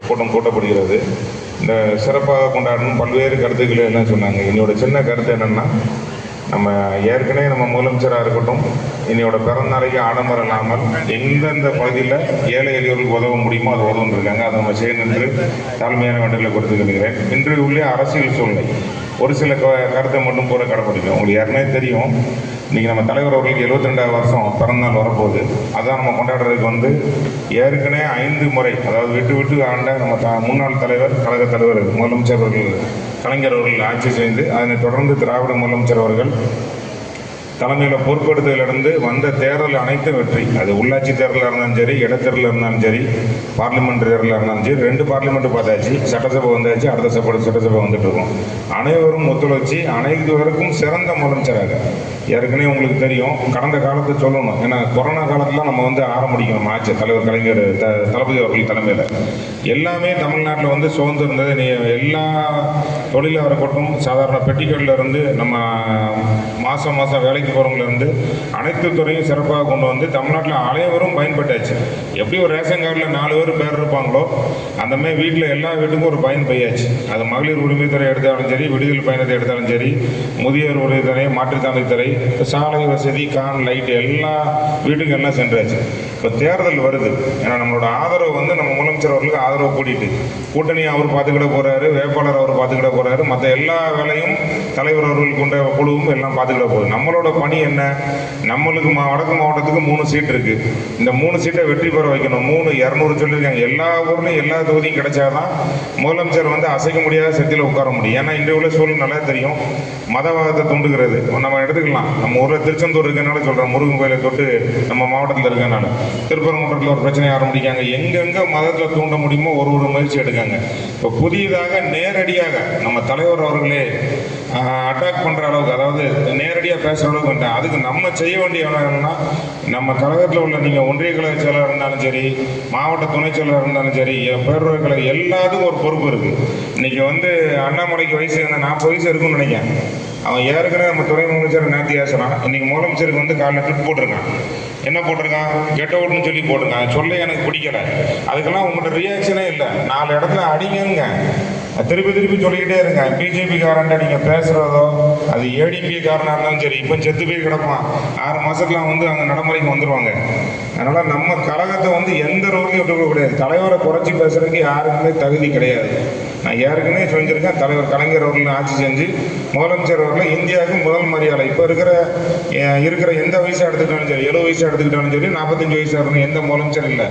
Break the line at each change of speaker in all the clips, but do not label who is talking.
கூட்டம் கூட்டப்படுகிறது. இந்த சிறப்பாக கொண்டாடணும் பல்வேறு கருத்துக்களை எல்லாம் சொன்னாங்க. என்னோட சின்ன கருத்து என்னென்னா, நம்ம ஏற்கனவே நம்ம முதலமைச்சராக இருக்கட்டும், என்னோட பிறந்த நாளைக்கு ஆடம்பரம் இல்லாமல் எந்தெந்த பகுதியில் ஏழை எளியோருக்கு உதவ முடியுமோ அதை உதவுன்னு இருக்காங்க. அதை நம்ம செய்யணும் என்று தாழ்மையான வேண்டுதலை கொடுத்துக்கிறேன். இன்று உள்ள அரசியல் சூழ்நிலை ஒரு சில கருத்தை மட்டும் கூட கடைப்பிடிக்கும். உங்களுக்கு ஏற்கனவே தெரியும், இன்றைக்கி நம்ம தலைவர் அவர்களுக்கு 72வது வருஷம் பிறந்தநாள் வரப்போகுது. அதான் நம்ம கொண்டாடுறதுக்கு ஏற்கனவே 5 முறை, அதாவது விட்டு ஆண்ட நம்ம முன்னாள் தலைவர், கழக தலைவர், முதலமைச்சர் அவர்கள் கலைஞர் அவர்கள் ஆட்சி செய்து அதனைத் தொடர்ந்து திராவிட முதலமைச்சர் அவர்கள் தலைமையில் பொறுப்பெடுத்ததிலிருந்து வந்த தேர்தல் அனைத்தும் வெற்றி. அது உள்ளாட்சி தேர்தலாக இருந்தாலும் சரி, இடைத்தேர்தலாக இருந்தாலும் சரி, பார்லிமெண்ட் தேர்தலாக இருந்தாலும் சரி, 2 பார்லிமெண்ட் பார்த்தாச்சு, சட்டசபை வந்தாச்சு, அடுத்த சட்டசபை வந்துட்டு இருக்கோம். அனைவரும் ஒத்துழைச்சி அனைவருக்கும் சிறந்த முதலமைச்சராக. ஏற்கனவே உங்களுக்கு தெரியும், கடந்த காலத்தை சொல்லணும், ஏன்னா கொரோனா காலத்தில் நம்ம ஆரம்பிக்கணும் ஆட்சி. தலைவர் கலைஞர் தளபதி அவர்கள் தலைமையில் எல்லாமே தமிழ்நாட்டில் சுதந்திரம் இருந்தது. எல்லா தொழிலாக இருக்கட்டும், சாதாரண பெட்டிகளில் இருந்து நம்ம மாதம் வேலைக்கு போகிறவங்களிருந்து அனைத்து துறையும் சிறப்பாக கொண்டு வந்து தமிழ்நாட்டில் அனைவரும் பயன்பட்டாச்சு. எப்படி ஒரு ரேஷன் கார்டில் 4 பேர் இருப்பாங்களோ அந்த மாதிரி வீட்டில் எல்லா வீட்டுக்கும் ஒரு பயன் பெய்யாச்சு. அது மகளிர் உரிமைத்துறை எடுத்தாலும் சரி, விடுதலை பயணத்தை எடுத்தாலும் சரி, முதியோர் உரிமைத்துறை, மாற்றுத்திறனாளித்துறை, சாலை வசதி, கான் லைட் எல்லா வீட்டுக்கும் எல்லாம் சென்றாச்சு. இப்போ தேர்தல் வருது, ஏன்னா நம்மளோட ஆதரவு நம்ம முதலமைச்சர் அவர்களுக்கு ஆதரவு கூட்டணி அவர் பார்த்துக்கிட போகிறாரு, வேட்பாளர் அவர் பார்த்துக்கிட போகிறாரு, மற்ற எல்லா வேலையும் தலைவர் அவர்கள் கொண்ட குழுவும் எல்லாம் பார்த்துக்கிட போகுது. நம்மளோட பணி என்ன? நம்மளுக்கு வடக்கு மாவட்டத்துக்கு 3 சீட் இருக்குது. இந்த 3 சீட்டை வெற்றி பெற வைக்கணும். 200 சொல்லியிருக்காங்க. எல்லா ஊர்லையும் எல்லா தொகுதியும் கிடைச்சாதான் முதலமைச்சர் அசைக்க முடியாத சக்தியில் உட்கார முடியும். ஏன்னா இன்றைய உள்ள சூழ்நிலை நல்லா தெரியும், மதவாதத்தை தூண்டுகிறது. நம்ம எடுத்துக்கலாம், நம்ம ஊரில் திருச்செந்தூர் இருக்கனால சொல்கிறோம், முருகன் கோயிலை தொட்டு நம்ம மாவட்டத்தில் இருக்கனால. திருப்பரங்குன்றத்தில் ஒரு பிரச்சனை ஆரம்பிக்காங்க. எங்கெங்கே மதத்தில் தூண்ட முடியுமோ ஒரு முயற்சி எடுக்காங்க. இப்போ புதியதாக நேரடியாக நம்ம தலைவர் அவர்களே அட்டாக் பண்ணுற அளவுக்கு, அதாவது நேரடியாக பேசுகிற அளவுக்கு வந்துட்டேன். அதுக்கு நம்ம செய்ய வேண்டிய என்னன்னா, நம்ம கழகத்தில் உள்ள நீங்கள் ஒன்றிய கழக செயலராக இருந்தாலும் சரி, மாவட்ட துணை செயலராக இருந்தாலும் சரி, பேரவை கழக எல்லாத்துக்கும் ஒரு பொறுப்பு இருக்குது. இன்றைக்கி அண்ணாமலைக்கு வயசு 40 வயசு இருக்குன்னு நினைக்கிறேன். அவன் ஏற்கனவே நம்ம துணை முதலமைச்சர் நேர்த்தி பேசுகிறான். இன்றைக்கி முதலமைச்சருக்கு காலையில் ட்விட் போட்டிருக்கான். என்ன போட்டிருக்கான்? கெட் அவுட்னு சொல்லி போட்டிருக்கான். சொல்ல எனக்கு பிடிக்கல. அதுக்கெல்லாம் உங்களோட ரியாக்ஷனே இல்லை. 4 இடத்துல அடிங்க, திருப்பி சொல்லிக்கிட்டே இருங்க. பிஜேபி காரன்ட்ட நீங்கள் பேசுகிறதோ, அது ஏடிபி காரனாக இருந்தாலும் சரி, இப்போ செத்து போய் கிடப்பான். 6 மாதத்துல அங்கே நடைமுறைக்கு வந்துடுவாங்க. அதனால் நம்ம கழகத்தை எந்த ரோலையும் விட்டுக்க கூடாது. தலைவரை குறைச்சி பேசுறதுக்கு யாருக்குமே தகுதி கிடையாது. நான் ஏற்கனவே சொல்லியிருக்கேன், தலைவர் கலைஞர் அவர்கள் ஆட்சி செஞ்சு முதலமைச்சர் அவர்கள் இந்தியாவுக்கு முதல் மரியாதை. இப்போ இருக்கிற எந்த வயசாக எடுத்துக்கிட்டாலும் சரி, 70 வயசாக எடுத்துக்கிட்டாலும் சரி, 45 வயசாக இருக்கணும், எந்த முதலமைச்சர் இல்லை.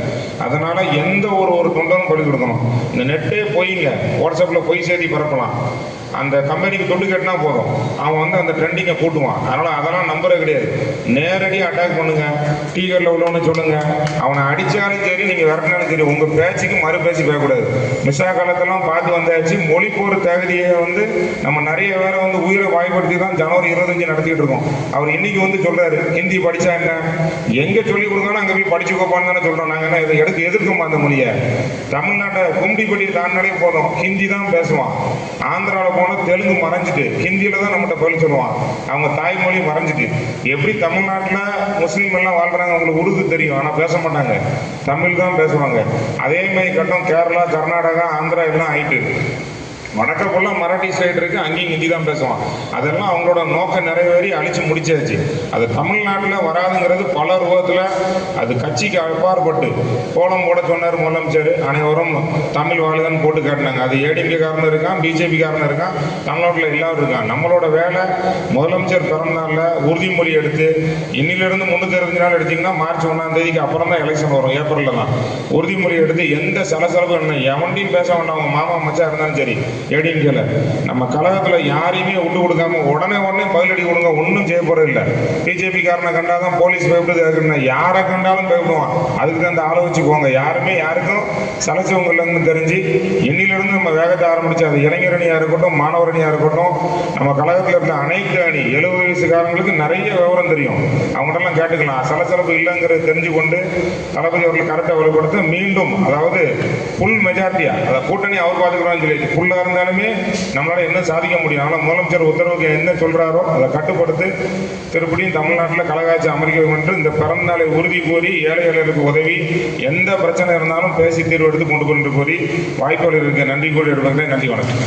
அதனால் எந்த ஒரு தொண்டனும் பள்ளி கொடுக்கணும். இந்த நெட்டே போயிங்க, வாட்ஸ்அப்பில் பொய் செய்தி பரப்பலாம். அந்த கம்பெனிக்கு தொண்டு கட்டினா போதும், அவன் அந்த ட்ரெண்டிங்கை கூட்டுவான். அதெல்லாம் நம்புறது கிடையாது. நேரடியாக அட்டாக் பண்ணுங்க. டீகரில் உள்ளவனு சொல்லுங்க, அவனை அடித்தாலும் சரி, நீங்கள் விரட்டினாலும் சரி, உங்கள் பேச்சுக்கு மறு பேச்சு பேசக்கூடாது. மிஸ்ஸா காலத்தெல்லாம் பார்த்து வந்தாச்சு. மொழி போர் தகுதியை நம்ம நிறைய பேரை உயிரை வாய்ப்படுத்தி தான் ஜனவரி 25 நடத்திட்டு இருக்கோம். அவர் இன்னைக்கு சொல்றாரு, ஹிந்தி படித்தா என்ன, எங்கே சொல்லிக் கொடுத்தாலும் அங்கே போய் படிச்சுக்கோப்பான்னு தானே சொல்கிறோம். நாங்கள் என்ன இதை எதிர்க்கோமா? அந்த மொழியை தமிழ்நாட்டை கும்பிடிப்பட்டி தாண்டினாலே போதும், ஹிந்தி தான் பேசுவான். ஆந்திராவில் தெலுங்கு மறைஞ்சிட்டு ஹிந்தியில தான் நம்மகிட்ட பதில் சொல்லுவான். அவங்க தாய்மொழி மறைஞ்சிட்டு. எப்படி தமிழ்நாட்டில் முஸ்லீம் எல்லாம் வாழ்றாங்க, அவங்களுக்கு உருது தெரியும், ஆனால் பேச மாட்டாங்க, தமிழ் தான் பேசுவாங்க. அதே மாதிரி கட்டம் கேரளா, கர்நாடகா, ஆந்திரா எல்லாம் ஆயிட்டு. வடக்க ஃபுல்லாக மராட்டி சைடு இருக்குது, அங்கேயும் ஹிந்தி தான் பேசுவான். அதெல்லாம் அவங்களோட நோக்கம் நிறைவேறி அழிச்சு முடிச்சாச்சு. அது தமிழ்நாட்டில் வராதுங்கிறது பல ரூபத்தில் அது கட்சிக்கு அப்பாற்பட்டு கோலம் போட சொன்னார் முதலமைச்சர். அனைவரும் தமிழ் வாழ்கன்னு போட்டு காட்டினாங்க. அது ஏடிஎம்கே காரணம் இருக்கான், பிஜேபி காரணம் இருக்கான், தமிழ்நாட்டில் எல்லாரும் இருக்கான். நம்மளோட வேலை முதலமைச்சர் பிறந்தநாளில் உறுதிமொழி எடுத்து, இன்னிலிருந்து 365 நாள் எடுத்திங்கன்னா மார்ச் 1ஆம் தேதிக்கு அப்புறம் தான் எலெக்ஷன் வரும், ஏப்ரலில் தான். உறுதிமொழி எடுத்து எந்த சலசலப்பு என்ன எவன்டையும் பேச வேண்டாம். அவங்க மாமா மச்சா இருந்தாலும் சரி, ஏடிஎம்கேல நம்ம கழகத்தில் யாரையுமே விட்டு கொடுக்காம உடனே பதிலடி கொடுங்க. ஒன்றும் செய்ய போறது இல்லை. பிஜேபி காரனை கண்டாதான் போலீஸ் பயப்படுது, யாரை கண்டாலும் பயப்படுவான். அதுக்கு தான் அந்த ஆளை வச்சுக்குவாங்க. யாருமே யாருக்கும் சலைச்சவங்க இல்லைன்னு தெரிஞ்சு இன்னிலிருந்து நம்ம வேகத்தை ஆரம்பிச்சு, அது இளைஞர் அணியாக இருக்கட்டும், மாணவர் அணியாக இருக்கட்டும், நம்ம கழகத்தில் இருக்க அனைத்து அணி 70 வயசுக்காரங்களுக்கு நிறைய விவரம் தெரியும். அவங்கள்டெல்லாம் கேட்டுக்கலாம். சலசலப்பு இல்லைங்கிறது தெரிஞ்சு கொண்டு தளபதி அவர்கள் கரெக்டாக வெளிப்படுத்த மீண்டும், அதாவது ஃபுல் மெஜாரிட்டியா, அதை கூட்டணி அவர் பார்த்துக்கிறான்னு சொல்லி ஃபுல்லாக இருந்தாலுமே நம்மளால் என்ன சாதிக்க முடியும். ஆனால் முதலமைச்சர் உத்தரவுக்கு என்ன சொல்கிறாரோ அதை கட்டுப்படுத்தி திருப்படியும் தமிழ்நாட்டில் கலகாட்சி அமைக்க வேண்டும் என்று இந்த பிறந்த நாளை உறுதி கூறி ஏழைகளுக்கு உதவி எந்த பிரச்சனை இருந்தாலும் பேசி தீர்வு எடுத்து கொண்டு கொண்டு கூறி வாய்ப்புகள் இருக்க நன்றி கூறி எடுப்பதை நன்றி வணக்கம்.